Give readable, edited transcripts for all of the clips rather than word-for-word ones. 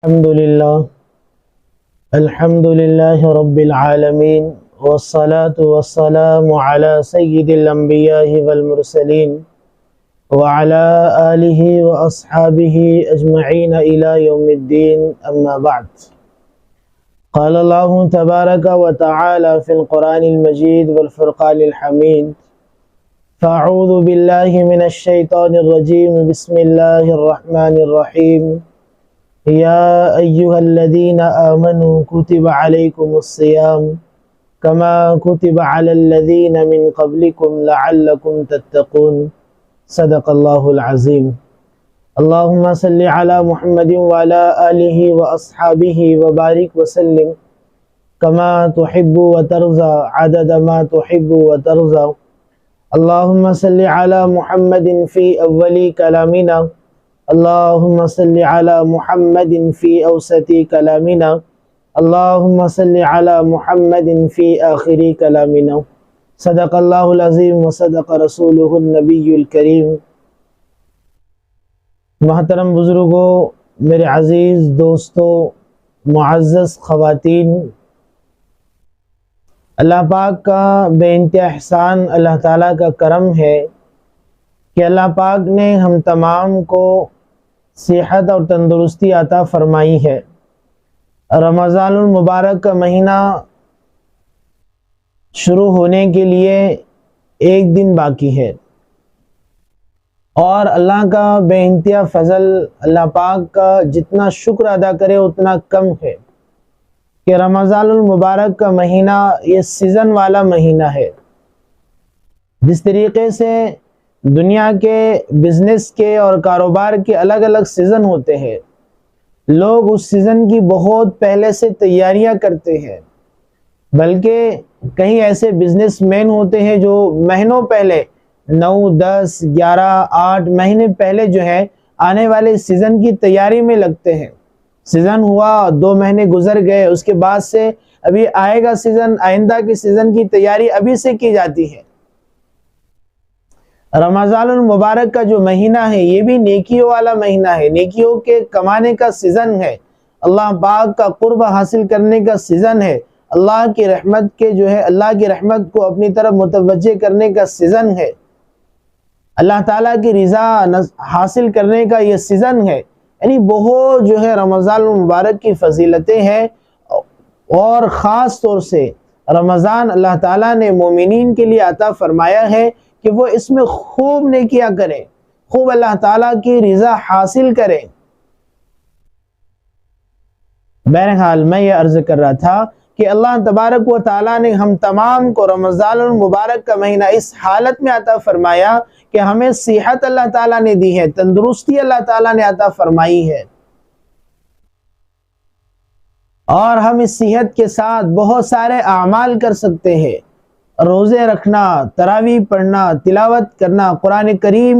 الحمد لله رب العالمين والصلاة والسلام على سيد الأنبياء والمرسلين وعلى آله وأصحابه أجمعين إلى يوم الدين أما بعد. قال الله تبارك وتعالى في القرآن المجيد والفرقان الحميد: فأعوذ بالله من الشيطان الرجيم بسم الله الرحمن الرحيم. يا أيها الذين آمنوا كتب عليكم الصيام كما كتب على الذين من قبلكم لعلكم تتقون. صدق الله العظيم. اللهم صل على محمد وعلى آله وأصحابه وبارك وسلم كما تحب وترضى عدد ما تحب وترضى. اللهم صل على محمد في أول كلامنا، اللهم صل على محمد في أوسط كلامنا، اللهم صل على محمد في آخر كلامنا. صدق اللہ العظیم وصدق رسولہ النبی الکریم. محترم بزرگوں، میرے عزیز دوستوں، معزز خواتین، اللہ پاک کا بے انتہا احسان، اللہ تعالیٰ کا کرم ہے کہ اللہ پاک نے ہم تمام کو صحت اور تندرستی عطا فرمائی ہے. رمضان المبارک کا مہینہ شروع ہونے کے لیے ایک دن باقی ہے، اور اللہ کا بے انتہا فضل، اللہ پاک کا جتنا شکر ادا کرے اتنا کم ہے کہ رمضان المبارک کا مہینہ یہ سیزن والا مہینہ ہے. جس طریقے سے دنیا کے بزنس کے اور کاروبار کے الگ الگ سیزن ہوتے ہیں، لوگ اس سیزن کی بہت پہلے سے تیاریاں کرتے ہیں، بلکہ کئی ایسے بزنس مین ہوتے ہیں جو مہینوں پہلے 9، 10، 11، 8 مہینے پہلے جو ہے آنے والے سیزن کی تیاری میں لگتے ہیں. سیزن ہوا، 2 مہینے گزر گئے، اس کے بعد سے ابھی آئے گا سیزن، آئندہ کی سیزن کی تیاری ابھی سے کی جاتی ہے. رمضان المبارک کا جو مہینہ ہے یہ بھی نیکیوں والا مہینہ ہے، نیکیوں کے کمانے کا سیزن ہے، اللہ پاک کا قرب حاصل کرنے کا سیزن ہے، اللہ کی رحمت کے جو ہے اللہ کی رحمت کو اپنی طرف متوجہ کرنے کا سیزن ہے، اللہ تعالیٰ کی رضا حاصل کرنے کا یہ سیزن ہے. یعنی بہت جو ہے رمضان المبارک کی فضیلتیں ہیں، اور خاص طور سے رمضان اللہ تعالیٰ نے مومنین کے لیے عطا فرمایا ہے کہ وہ اس میں خوب نیکیاں کریں، خوب اللہ تعالیٰ کی رضا حاصل کریں. بہرحال میں یہ عرض کر رہا تھا کہ اللہ تبارک و تعالیٰ نے ہم تمام کو رمضان المبارک کا مہینہ اس حالت میں عطا فرمایا کہ ہمیں صحت اللہ تعالیٰ نے دی ہے، تندرستی اللہ تعالیٰ نے عطا فرمائی ہے، اور ہم اس صحت کے ساتھ بہت سارے اعمال کر سکتے ہیں. روزے رکھنا، تراویح پڑھنا، تلاوت کرنا، قرآن کریم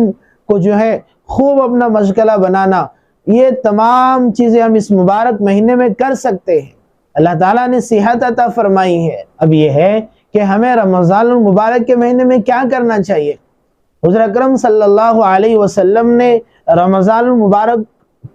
کو جو ہے خوب اپنا مشغلہ بنانا، یہ تمام چیزیں ہم اس مبارک مہینے میں کر سکتے ہیں. اللہ تعالیٰ نے صحت عطا فرمائی ہے. اب یہ ہے کہ ہمیں رمضان المبارک کے مہینے میں کیا کرنا چاہیے. حضور اکرم صلی اللہ علیہ وسلم نے رمضان المبارک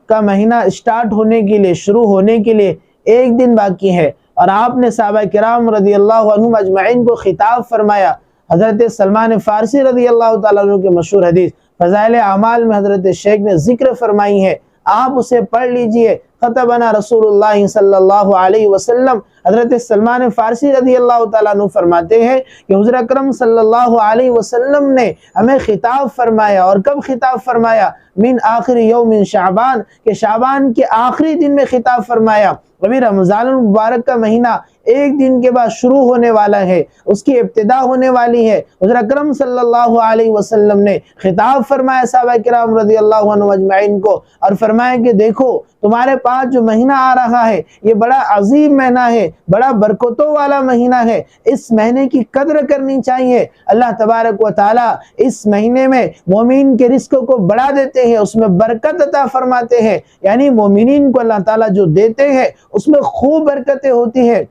کا مہینہ اسٹارٹ ہونے کے لیے، شروع ہونے کے لیے ایک دن باقی ہے، اور آپ نے صحابہ کرام رضی اللہ عنہم اجمعین کو خطاب فرمایا. حضرت سلمان فارسی رضی اللہ تعالیٰ عنہ کے مشہور حدیث فضائل اعمال میں حضرت شیخ نے ذکر فرمائی ہے، آپ اسے پڑھ لیجئے. خطبنا رسول اللہ صلی اللہ علیہ وسلم. حضرت سلمان فارسی رضی اللہ تعالیٰ عنہ فرماتے ہیں کہ حضور اکرم صلی اللہ علیہ وسلم نے ہمیں خطاب فرمایا. اور کب خطاب فرمایا؟ من آخر یوم شعبان، کہ شعبان کے آخری دن میں خطاب فرمایا. ابھی رمضان المبارک کا مہینہ ایک دن کے بعد شروع ہونے والا ہے، اس کی ابتدا ہونے والی ہے. حضور اکرم صلی اللہ علیہ وسلم نے خطاب فرمایا صحابہ کرام رضی اللہ عنہ اجمعین کو، اور فرمایا کہ دیکھو تمہارے پاس جو مہینہ آ رہا ہے یہ بڑا عظیم مہینہ ہے، بڑا برکتوں والا مہینہ ہے، اس مہینے کی قدر کرنی چاہیے. اللہ تبارک و تعالی اس مہینے میں مومن کے رزق کو بڑھا دیتے ہیں، اس میں برکت عطا فرماتے ہیں. یعنی مومنین کو اللہ تعالی جو دیتے ہیں اس میں خوب برکتیں ہوتی ہیں.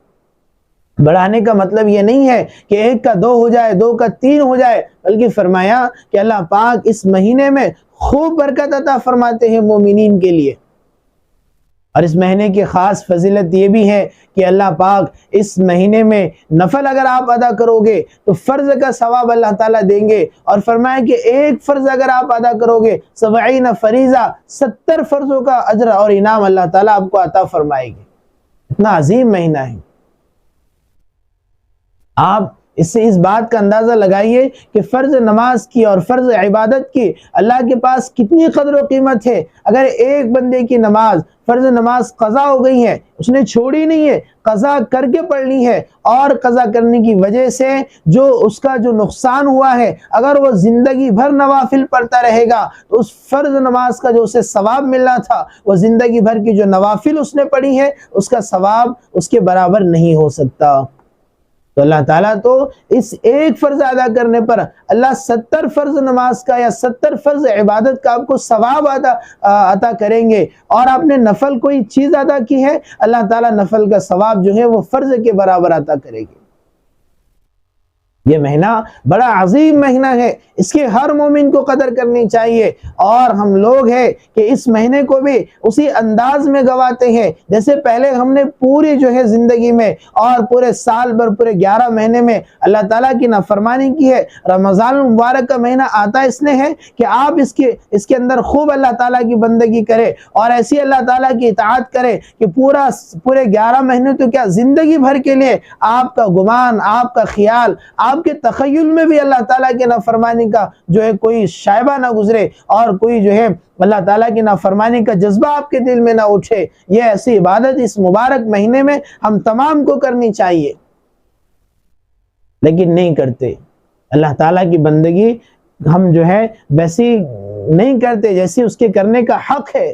بڑھانے کا مطلب یہ نہیں ہے کہ 1 کا 2 ہو جائے، 2 کا 3 ہو جائے، بلکہ فرمایا کہ اللہ پاک اس مہینے میں خوب برکت عطا فرماتے ہیں مومنین کے لیے. اور اس مہینے کی خاص فضیلت یہ بھی ہے کہ اللہ پاک اس مہینے میں نفل اگر آپ ادا کرو گے تو فرض کا ثواب اللہ تعالیٰ دیں گے، اور فرمایا کہ ایک فرض اگر آپ ادا کرو گے 70 فریضہ، 70 فرضوں کا اجر اور انعام اللہ تعالیٰ آپ کو عطا فرمائے گے۔ اتنا عظیم مہینہ ہے۔ آپ اس سے اس بات کا اندازہ لگائیے کہ فرض نماز کی اور فرض عبادت کی اللہ کے پاس کتنی قدر و قیمت ہے۔ اگر ایک بندے کی نماز، فرض نماز قضا ہو گئی ہے، اس نے چھوڑی نہیں ہے، قضا کر کے پڑھنی ہے، اور قضا کرنے کی وجہ سے جو اس کا جو نقصان ہوا ہے، اگر وہ زندگی بھر نوافل پڑھتا رہے گا تو اس فرض نماز کا جو اسے ثواب ملنا تھا، وہ زندگی بھر کی جو نوافل اس نے پڑھی ہے اس کا ثواب اس کے برابر نہیں ہو سکتا۔ تو اللہ تعالیٰ تو اس ایک فرض ادا کرنے پر اللہ 70 فرض نماز کا یا 70 فرض عبادت کا آپ کو ثواب عطا کریں گے، اور آپ نے نفل کوئی چیز ادا کی ہے، اللہ تعالیٰ نفل کا ثواب جو ہے وہ فرض کے برابر عطا کرے گے۔ یہ مہینہ بڑا عظیم مہینہ ہے، اس کی ہر مومن کو قدر کرنی چاہیے، اور ہم لوگ ہیں کہ اس مہینے کو بھی اسی انداز میں گواتے ہیں جیسے پہلے ہم نے پوری جو ہے زندگی میں اور پورے سال بھر پورے 11 مہینے میں اللہ تعالیٰ کی نافرمانی کی ہے۔ رمضان المبارک کا مہینہ آتا اس لیے ہے کہ آپ اس کے اندر خوب اللہ تعالیٰ کی بندگی کرے اور ایسی اللہ تعالیٰ کی اطاعت کرے کہ پورے 11 مہینے تو کیا زندگی بھر کے لیے آپ کا گمان، آپ کا خیال، آپ کے تخیل میں بھی اللہ تعالیٰ کے نافرمانی کا جو ہے کوئی شائبہ نہ گزرے، اور کوئی جو ہے اللہ تعالیٰ کی نافرمانی کا جذبہ آپ کے دل میں نہ اٹھے۔ یہ ایسی عبادت اس مبارک مہینے میں ہم تمام کو کرنی چاہیے، لیکن نہیں کرتے۔ اللہ تعالیٰ کی بندگی ہم جو ہے ویسی نہیں کرتے جیسی اس کے کرنے کا حق ہے۔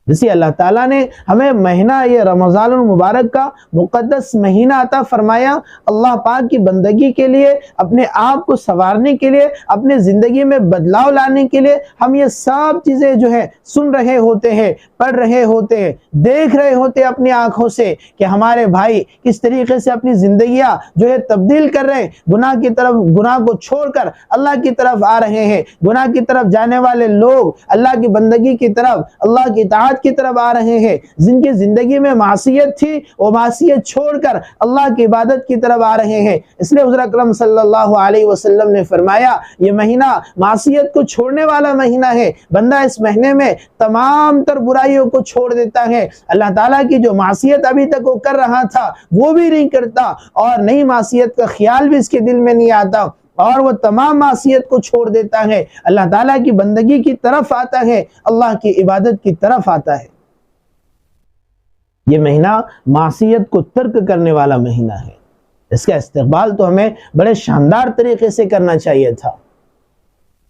جیسے اللہ تعالیٰ نے ہمیں مہینہ یہ رمضان المبارک کا مقدس مہینہ عطا فرمایا اللہ پاک کی بندگی کے لیے، اپنے آپ کو سنوارنے کے لیے، اپنے زندگی میں بدلاؤ لانے کے لیے، ہم یہ سب چیزیں جو ہے سن رہے ہوتے ہیں، پڑھ رہے ہوتے ہیں، دیکھ رہے ہوتے ہیں اپنی آنکھوں سے کہ ہمارے بھائی کس طریقے سے اپنی زندگیاں جو ہے تبدیل کر رہے ہیں، گناہ کی طرف، گناہ کو چھوڑ کر اللہ کی طرف آ رہے ہیں، گناہ کی طرف جانے والے لوگ اللہ کی بندگی کی طرف، اللہ کی اطاعت کی طرف آ رہے ہیں، جن کی زندگی میں معصیت تھی وہ معصیت چھوڑ کر اللہ کی عبادت کی طرف آ رہے ہیں۔ اس لیے حضور اکرم صلی اللہ علیہ وسلم نے فرمایا یہ مہینہ معصیت کو چھوڑنے والا مہینہ ہے، بندہ اس مہینے میں تمام تر برائیوں کو چھوڑ دیتا ہے، اللہ تعالیٰ کی جو معصیت ابھی تک وہ کر رہا تھا وہ بھی نہیں کرتا، اور نئی معصیت کا خیال بھی اس کے دل میں نہیں آتا، اور وہ تمام معصیت کو چھوڑ دیتا ہے، اللہ تعالیٰ کی بندگی کی طرف آتا ہے، اللہ کی عبادت کی طرف آتا ہے۔ یہ مہینہ معصیت کو ترک کرنے والا مہینہ ہے، اس کا استقبال تو ہمیں بڑے شاندار طریقے سے کرنا چاہیے تھا۔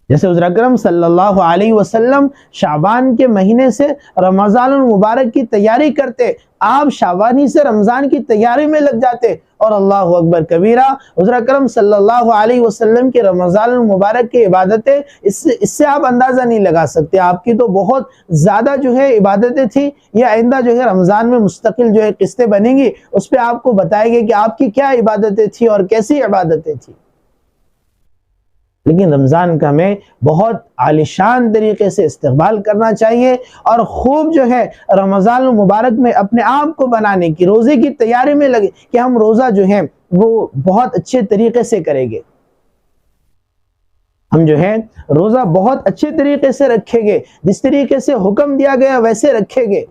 جیسے حضور اکرم صلی اللہ علیہ وسلم شعبان کے مہینے سے رمضان المبارک کی تیاری کرتے، آپ شعبانی سے رمضان کی تیاری میں لگ جاتے، اور اللہ اکبر کبیرہ، حضور اکرم صلی اللہ علیہ وسلم کے رمضان المبارک کی عبادتیں اس سے آپ اندازہ نہیں لگا سکتے، آپ کی تو بہت زیادہ جو ہے عبادتیں تھی۔ یہ آئندہ جو ہے رمضان میں مستقل جو ہے قسطیں بنیں گی، اس پہ آپ کو بتائے گے کہ آپ کی کیا عبادتیں تھی اور کیسی عبادتیں تھی۔ لیکن رمضان کا ہمیں بہت عالیشان طریقے سے استقبال کرنا چاہیے، اور خوب جو ہے رمضان المبارک میں اپنے آپ کو بنانے کی، روزے کی تیاری میں لگے کہ ہم روزہ جو ہے وہ بہت اچھے طریقے سے کریں گے، ہم جو ہے روزہ بہت اچھے طریقے سے رکھیں گے، جس طریقے سے حکم دیا گیا ویسے رکھیں گے۔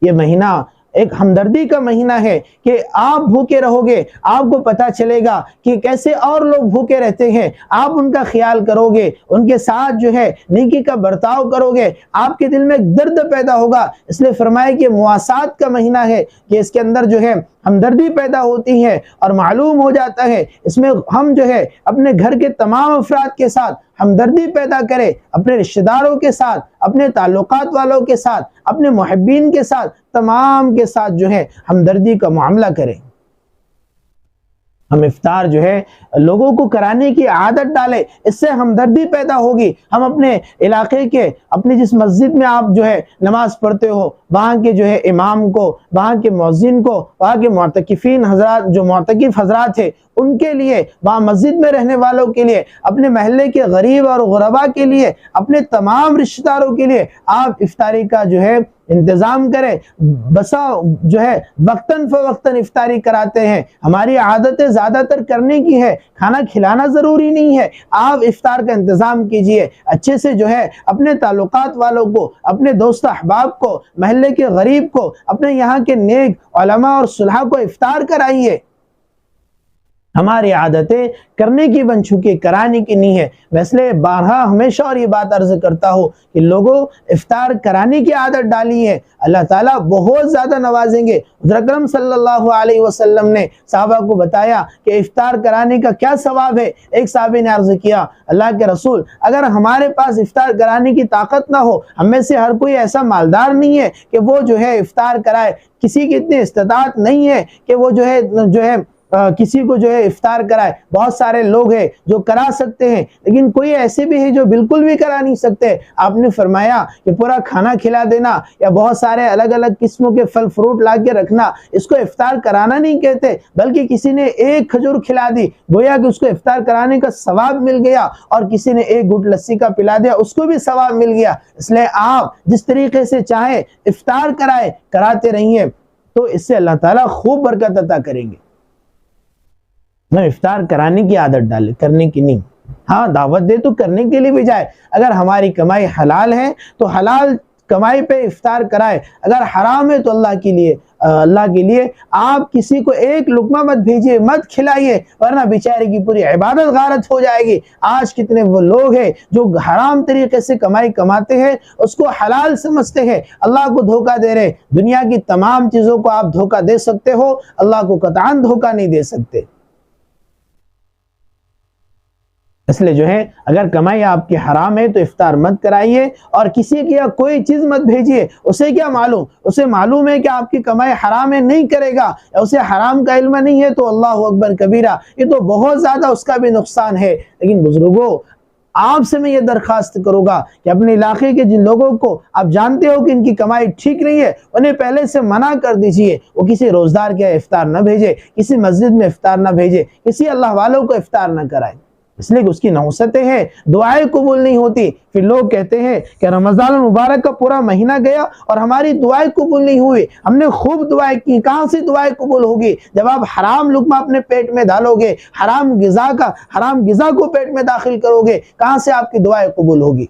یہ مہینہ ایک ہمدردی کا مہینہ ہے کہ آپ بھوکے رہو گے، آپ کو پتہ چلے گا کہ کیسے اور لوگ بھوکے رہتے ہیں، آپ ان کا خیال کرو گے، ان کے ساتھ جو ہے نیکی کا برتاؤ کرو گے، آپ کے دل میں ایک درد پیدا ہوگا۔ اس لیے فرمایا کہ مواسات کا مہینہ ہے کہ اس کے اندر جو ہے ہمدردی پیدا ہوتی ہے، اور معلوم ہو جاتا ہے اس میں ہم جو ہے اپنے گھر کے تمام افراد کے ساتھ ہمدردی پیدا کرے، اپنے رشتہ داروں کے ساتھ، اپنے تعلقات والوں کے ساتھ، اپنے محبین کے ساتھ، تمام کے ساتھ جو ہے ہمدردی کا معاملہ کریں۔ ہم افطار جو ہے لوگوں کو کرانے کی عادت ڈالیں، اس سے ہمدردی پیدا ہوگی۔ ہم اپنے علاقے کے، اپنی جس مسجد میں آپ جو ہے نماز پڑھتے ہو وہاں کے جو ہے امام کو، وہاں کے مؤذن کو، وہاں کے معتکفین حضرات، جو معتکف حضرات ہیں ان کے لیے، وہاں مسجد میں رہنے والوں کے لیے، اپنے محلے کے غریب اور غربا کے لیے، اپنے تمام رشتہ داروں کے لیے آپ افطاری کا جو ہے انتظام کریں۔ بسا جو ہے وقتاً فوقتاً افطاری کراتے ہیں، ہماری عادتیں زیادہ تر کرنے کی ہے، کھانا کھلانا ضروری نہیں ہے۔ آپ افطار کا انتظام کیجئے، اچھے سے جو ہے اپنے تعلقات والوں کو، اپنے دوست احباب کو، محلے کے غریب کو، اپنے یہاں کے نیک علماء اور صلحاء کو افطار کرائیے۔ ہماری عادتیں کرنے کی بن چکی، کرانے کی نہیں ہے۔ میں اس لیے بارہا ہمیشہ اور یہ بات عرض کرتا ہوں کہ لوگوں افطار کرانے کی عادت ڈالی ہے، اللہ تعالیٰ بہت زیادہ نوازیں گے۔ حضور اکرم صلی اللہ علیہ وسلم نے صحابہ کو بتایا کہ افطار کرانے کا کیا ثواب ہے۔ ایک صحابی نے عرض کیا، اللہ کے رسول، اگر ہمارے پاس افطار کرانے کی طاقت نہ ہو، ہم میں سے ہر کوئی ایسا مالدار نہیں ہے کہ وہ جو ہے افطار کرائے، کسی کی اتنی استطاعت نہیں ہے کہ وہ جو ہے کسی کو جو ہے افطار کرائے۔ بہت سارے لوگ ہیں جو کرا سکتے ہیں، لیکن کوئی ایسے بھی ہیں جو بالکل بھی کرا نہیں سکتے۔ آپ نے فرمایا کہ پورا کھانا کھلا دینا یا بہت سارے الگ الگ قسموں کے پھل فروٹ لا کے رکھنا، اس کو افطار کرانا نہیں کہتے، بلکہ کسی نے ایک کھجور کھلا دی، گویا کہ اس کو افطار کرانے کا ثواب مل گیا، اور کسی نے ایک گھٹ لسی کا پلا دیا، اس کو بھی ثواب مل گیا۔ اس لیے آپ جس طریقے سے چاہیں افطار کرائے، کراتے رہیے، تو اس سے اللہ تعالیٰ خوب برکت عطا کریں گے۔ افطار کرانے کی عادت ڈالے، کرنے کی نہیں۔ ہاں دعوت دے تو کرنے کے لیے بھی جائے، اگر ہماری کمائی حلال ہے تو حلال کمائی پہ افطار کرائے، اگر حرام ہے تو اللہ کے لیے آپ کسی کو ایک لقمہ مت بھیجیے، مت کھلائیے، ورنہ بیچارے کی پوری عبادت غارت ہو جائے گی۔ آج کتنے وہ لوگ ہیں جو حرام طریقے سے کمائی کماتے ہیں، اس کو حلال سمجھتے ہیں، اللہ کو دھوکہ دے رہے۔ دنیا کی تمام چیزوں کو آپ دھوکہ دے سکتے ہو، اللہ کو قطعاً دھوکہ نہیں دے سکتے۔ اس لیے جو ہے اگر کمائی آپ کی حرام ہے تو افطار مت کرائیے، اور کسی کی کوئی چیز مت بھیجیے۔ اسے کیا معلوم؟ اسے معلوم ہے کہ آپ کی کمائی حرام ہے، نہیں کرے گا، اسے حرام کا علم نہیں ہے تو اللہ اکبر کبیرہ، یہ تو بہت زیادہ اس کا بھی نقصان ہے۔ لیکن بزرگوں، آپ سے میں یہ درخواست کروں گا کہ اپنے علاقے کے جن لوگوں کو آپ جانتے ہو کہ ان کی کمائی ٹھیک نہیں ہے، انہیں پہلے سے منع کر دیجئے، وہ کسی روزدار کے افطار نہ بھیجے، کسی مسجد میں افطار نہ بھیجے، کسی اللہ والوں کو افطار نہ کرائے، اس لیے کہ اس کی نحوستیں ہیں، دعائیں قبول نہیں ہوتی۔ پھر لوگ کہتے ہیں کہ رمضان المبارک کا پورا مہینہ گیا اور ہماری دعائیں قبول نہیں ہوئی، ہم نے خوب دعائیں کی، کہاں سے دعائیں قبول ہوگی؟ جب آپ حرام لقمہ اپنے پیٹ میں ڈالو گے، حرام غذا کو پیٹ میں داخل کرو گے، کہاں سے آپ کی دعائیں قبول ہوگی؟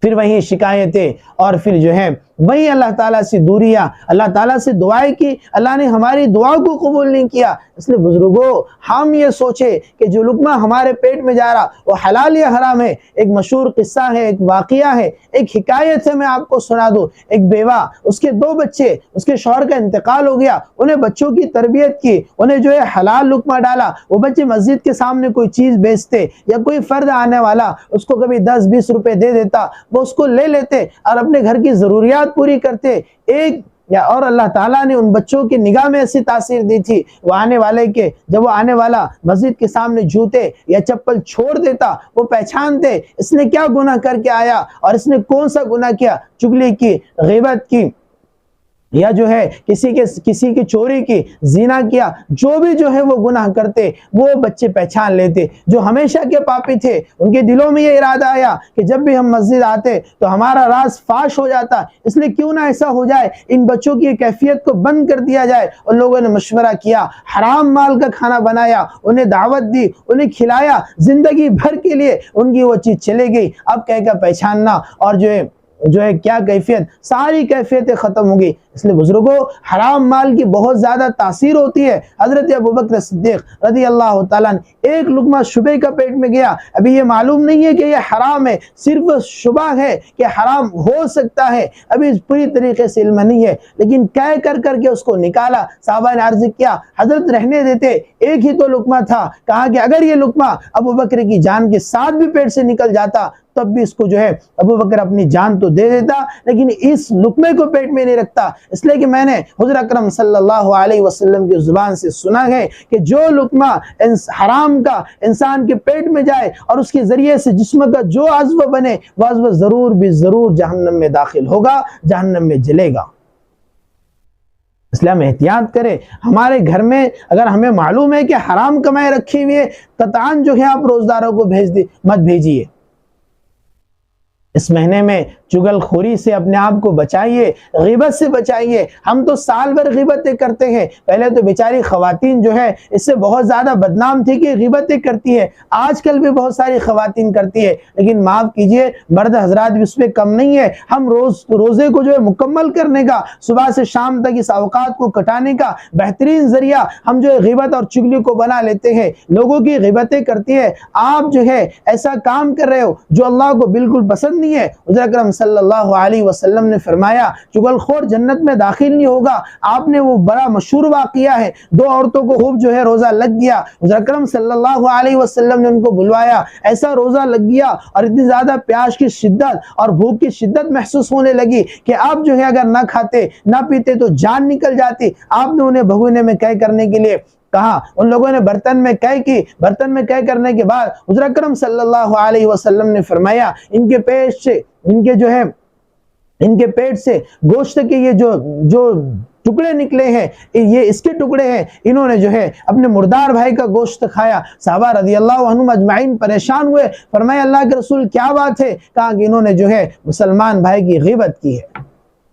پھر وہی شکایتیں، اور پھر جو ہے وہی اللہ تعالیٰ سے دوریاں، اللہ تعالیٰ سے دعائیں کی، اللہ نے ہماری دعا کو قبول نہیں کیا۔ اس لیے بزرگوں، ہم یہ سوچے کہ جو لقمہ ہمارے پیٹ میں جا رہا وہ حلال یا حرام ہے۔ ایک مشہور قصہ ہے، ایک واقعہ ہے، ایک حکایت ہے، میں آپ کو سنا دوں۔ ایک بیوہ، اس کے 2 بچے، اس کے شوہر کا انتقال ہو گیا، انہیں بچوں کی تربیت کی، انہیں جو ہے حلال لقمہ ڈالا۔ وہ بچے مسجد کے سامنے کوئی چیز بیچتے یا کوئی فرد آنے والا اس کو کبھی 10-20 روپے دے دیتا، وہ اس کو لے لیتے اور اپنے گھر کی ضروریات پوری کرتے۔ اور اللہ تعالیٰ نے ان بچوں کی نگاہ میں ایسی تاثیر دی تھی، وہ آنے والے کے جب وہ آنے والا مسجد کے سامنے جوتے یا چپل چھوڑ دیتا، وہ پہچانتے اس نے کیا گناہ کر کے آیا، اور اس نے کون سا گناہ کیا، چغلی کی، غیبت کی، یا جو ہے کسی کی چوری کی، زنا کیا، جو بھی جو ہے وہ گناہ کرتے، وہ بچے پہچان لیتے۔ جو ہمیشہ کے پاپی تھے، ان کے دلوں میں یہ ارادہ آیا کہ جب بھی ہم مسجد آتے تو ہمارا راز فاش ہو جاتا، اس لیے کیوں نہ ایسا ہو جائے، ان بچوں کی کیفیت کو بند کر دیا جائے۔ اور لوگوں نے مشورہ کیا، حرام مال کا کھانا بنایا، انہیں دعوت دی، انہیں کھلایا، زندگی بھر کے لیے ان کی وہ چیز چلے گئی۔ اب کہہ کر پہچاننا اور جو ہے کیا کیفیت، ساری کیفیتیں ختم ہو گئی۔ اس لیے بزرگوں، حرام مال کی بہت زیادہ تاثیر ہوتی ہے۔ حضرت ابوبکر صدیق رضی اللہ تعالیٰ ایک لقمہ شبے کا پیٹ میں گیا، ابھی یہ معلوم نہیں ہے کہ یہ حرام ہے، صرف شبہ ہے کہ حرام ہو سکتا ہے، ابھی پوری طریقے سے علم نہیں ہے، لیکن کہہ کر کے اس کو نکالا۔ صحابہ نے عرض کیا، حضرت رہنے دیتے، ایک ہی تو لقمہ تھا، کہا کہ اگر یہ لقمہ ابوبکر کی جان کے ساتھ بھی پیٹ سے نکل جاتا تب بھی اس کو جو ہے ابو بکر اپنی جان تو دے دیتا لیکن اس لقمے کو پیٹ میں نہیں رکھتا، اس لیے کہ میں نے حضور اکرم صلی اللہ علیہ وسلم کی زبان سے سنا ہے کہ جو لقمہ حرام کا انسان کے پیٹ میں جائے اور اس کے ذریعے سے جسم کا جو عضو بنے وہ عضو ضرور بھی ضرور جہنم میں داخل ہوگا، جہنم میں جلے گا۔ اس لیے ہم احتیاط کریں۔ ہمارے گھر میں اگر ہمیں معلوم ہے کہ حرام کمائی رکھی ہوئی ہے، قطعاً جو ہے آپ روزداروں کو مت بھیجیے۔ اس مہینے میں چگل خوری سے اپنے آپ کو بچائیے، غیبت سے بچائیے۔ ہم تو سال بھر غیبتیں کرتے ہیں، پہلے تو بیچاری خواتین جو ہے اس سے بہت زیادہ بدنام تھی کہ غیبتیں کرتی ہے، آج کل بھی بہت ساری خواتین کرتی ہے، لیکن معاف کیجئے مرد حضرات بھی اس پہ کم نہیں ہے۔ ہم روزے کو جو ہے مکمل کرنے کا، صبح سے شام تک اس اوقات کو کٹانے کا بہترین ذریعہ ہم جو ہے غیبت اور چگلی کو بنا لیتے ہیں، لوگوں کی غیبتیں کرتی ہے۔ آپ جو ہے ایسا کام کر رہے ہو جو اللہ کو بالکل پسند نہیں ہے۔ حضور اکرم صلی اللہ علیہ وسلم نے فرمایا چغل خور جنت میں داخل نہیں ہوگا۔ آپ نے وہ بڑا مشہور واقعہ ہے، دو عورتوں کو خوب جو ہے روزہ لگ گیا، حضور اکرم صلی اللہ علیہ وسلم نے ان کو بلوایا، ایسا روزہ لگ گیا اور اتنی زیادہ پیاس کی شدت اور بھوک کی شدت محسوس ہونے لگی کہ آپ جو ہے اگر نہ کھاتے نہ پیتے تو جان نکل جاتی۔ آپ نے انہیں بھگونے میں قے کرنے کے لیے کہا، ان لوگوں نے برتن میں قے کی، برتن میں قے کرنے کے بعد حضور اکرم صلی اللہ علیہ وسلم نے فرمایا ان کے پیٹ سے گوشت کے یہ جو ٹکڑے نکلے ہیں، یہ اس کے ٹکڑے ہیں، انہوں نے جو ہے اپنے مردار بھائی کا گوشت کھایا۔ صحابہ رضی اللہ عنہم اجمعین پریشان ہوئے، فرمایا اللہ کے رسول کیا بات ہے؟ کہا کہ انہوں نے جو ہے مسلمان بھائی کی غیبت کی ہے۔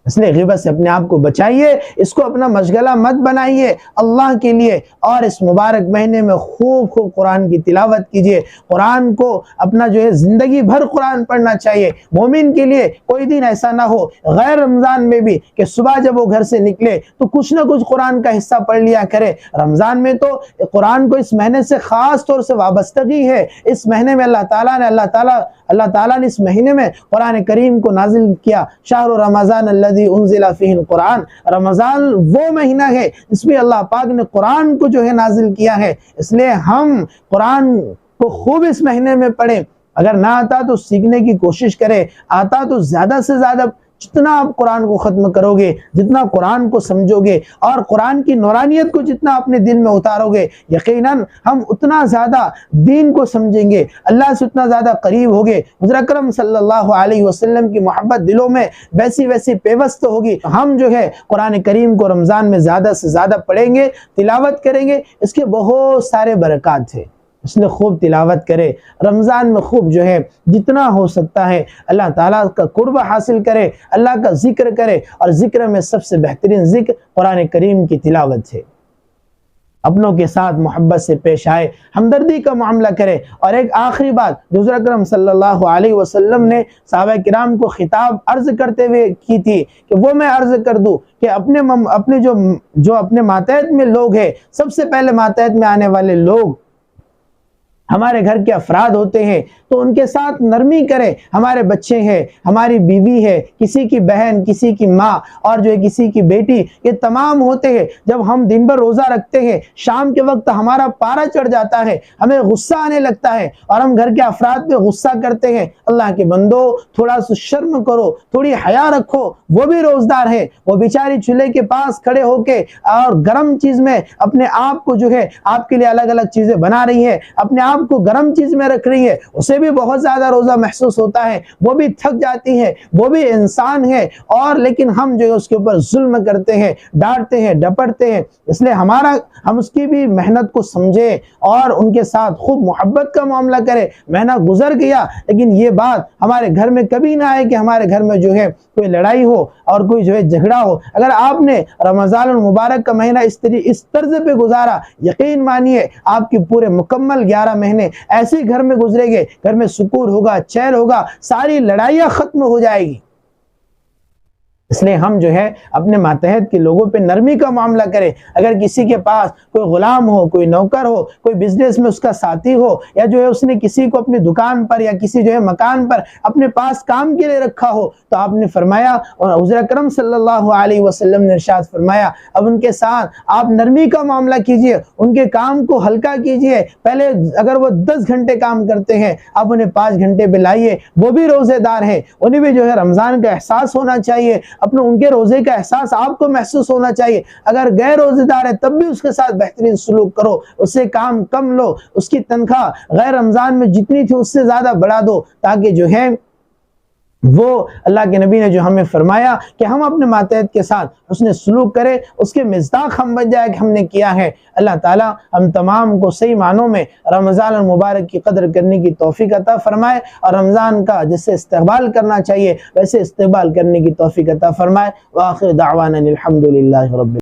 اس لیے غیبت سے اپنے آپ کو بچائیے، اس کو اپنا مشغلہ مت بنائیے اللہ کے لیے، اور اس مبارک مہینے میں خوب خوب قرآن کی تلاوت کیجیے۔ قرآن کو اپنا جو ہے زندگی بھر قرآن پڑھنا چاہیے۔ مومن کے لیے کوئی دن ایسا نہ ہو غیر رمضان میں بھی کہ صبح جب وہ گھر سے نکلے تو کچھ نہ کچھ قرآن کا حصہ پڑھ لیا کرے۔ رمضان میں تو قرآن کو اس مہینے سے خاص طور سے وابستگی ہے۔ اس مہینے میں اللہ تعالیٰ نے اس مہینے میں قرآن کریم کو نازل کیا۔ شہر رمضان الذی انزل فیہ القرآن، رمضان وہ مہینہ ہے جس میں اللہ پاک نے قرآن کو جو ہے نازل کیا ہے۔ اس لیے ہم قرآن کو خوب اس مہینے میں پڑھیں، اگر نہ آتا تو سیکھنے کی کوشش کریں، آتا تو زیادہ سے زیادہ جتنا آپ قرآن کو ختم کرو گے، جتنا قرآن کو سمجھو گے اور قرآن کی نورانیت کو جتنا اپنے دل میں اتارو گے، یقیناً ہم اتنا زیادہ دین کو سمجھیں گے، اللہ سے اتنا زیادہ قریب ہوگے۔ حضور اکرم صلی اللہ علیہ وسلم کی محبت دلوں میں ویسی پیوست ہوگی۔ ہم جو ہے قرآن کریم کو رمضان میں زیادہ سے زیادہ پڑھیں گے، تلاوت کریں گے، اس کے بہت سارے برکات ہیں۔ اس لیے خوب تلاوت کرے، رمضان میں خوب جو ہے جتنا ہو سکتا ہے اللہ تعالیٰ کا قرب حاصل کرے، اللہ کا ذکر کرے، اور ذکر میں سب سے بہترین ذکر قرآن کریم کی تلاوت ہے۔ اپنوں کے ساتھ محبت سے پیش آئے، ہمدردی کا معاملہ کرے۔ اور ایک آخری بات جو حضور اکرم صلی اللہ علیہ وسلم نے صحابہ کرام کو خطاب عرض کرتے ہوئے کی تھی کہ وہ میں عرض کر دوں کہ اپنے جو اپنے ماتحت میں لوگ ہیں، سب سے پہلے ماتحت میں آنے والے لوگ ہمارے گھر کے افراد ہوتے ہیں، تو ان کے ساتھ نرمی کریں۔ ہمارے بچے ہیں، ہماری بیوی ہے، کسی کی بہن، کسی کی ماں، اور جو ہے کسی کی بیٹی، یہ تمام ہوتے ہیں۔ جب ہم دن بھر روزہ رکھتے ہیں، شام کے وقت ہمارا پارا چڑھ جاتا ہے، ہمیں غصہ آنے لگتا ہے اور ہم گھر کے افراد پہ غصہ کرتے ہیں۔ اللہ کے بندو تھوڑا سا شرم کرو، تھوڑی حیا رکھو، وہ بھی روزدار ہے، وہ بیچاری چولہے کے پاس کھڑے ہو کے اور گرم چیز میں اپنے آپ کو جو ہے آپ کے لیے الگ الگ چیزیں بنا رہی ہے، اپنے آپ کو گرم چیز میں رکھ رہی ہے، اسے بھی بہت زیادہ روزہ محسوس ہوتا ہے، وہ بھی تھک جاتی ہے، وہ بھی انسان ہے، اور لیکن ہم جو ہے اس کے اوپر ظلم کرتے ہیں، ڈانٹتے ہیں، ڈپٹتے ہیں۔ اس لیے ہم اس کی بھی محنت کو سمجھے اور ان کے ساتھ خوب محبت کا معاملہ کرے۔ مہینہ گزر گیا لیکن یہ بات ہمارے گھر میں کبھی نہ آئے کہ ہمارے گھر میں جو ہے کوئی لڑائی ہو اور کوئی جو ہے جھگڑا ہو۔ اگر آپ نے رمضان المبارک کا مہینہ اس طرز پہ گزارا، یقین مانیے آپ کی پورے مکمل 11 مہینے ایسے گھر میں گزرے گے، گھر میں سکون ہوگا، چین ہوگا، ساری لڑائیاں ختم ہو جائے گی۔ اس لیے ہم جو ہے اپنے ماتحت کے لوگوں پہ نرمی کا معاملہ کریں. اگر کسی کے پاس کوئی غلام ہو، کوئی نوکر ہو، کوئی بزنس میں اس کا ساتھی ہو، یا جو ہے اس نے کسی کو اپنی دکان پر یا کسی جو ہے مکان پر اپنے پاس کام کے لیے رکھا ہو، تو آپ نے فرمایا اور حضور اکرم صلی اللہ علیہ وسلم نے ارشاد فرمایا اب ان کے ساتھ آپ نرمی کا معاملہ کیجئے، ان کے کام کو ہلکا کیجئے. پہلے اگر وہ 10 گھنٹے کام کرتے ہیں آپ انہیں 5 گھنٹے پہ لائیے، وہ بھی روزے دار ہیں، انہیں بھی جو ہے رمضان کا احساس ہونا چاہیے، اپنے ان کے روزے کا احساس آپ کو محسوس ہونا چاہیے. اگر غیر روزے دار ہے تب بھی اس کے ساتھ بہترین سلوک کرو، اس سے کام کم لو، اس کی تنخواہ غیر رمضان میں جتنی تھی اس سے زیادہ بڑھا دو، تاکہ جو ہے وہ اللہ کے نبی نے جو ہمیں فرمایا کہ ہم اپنے ماتحت کے ساتھ حسن سلوک کریں، اس کے مصداق ہم بن جائے کہ ہم نے کیا ہے. اللہ تعالیٰ ہم تمام کو صحیح معنوں میں رمضان المبارک کی قدر کرنے کی توفیق عطا فرمائے، اور رمضان کا جسے استقبال کرنا چاہیے ویسے استقبال کرنے کی توفیق عطا فرمائے. وآخر دعوانا الحمدللہ رب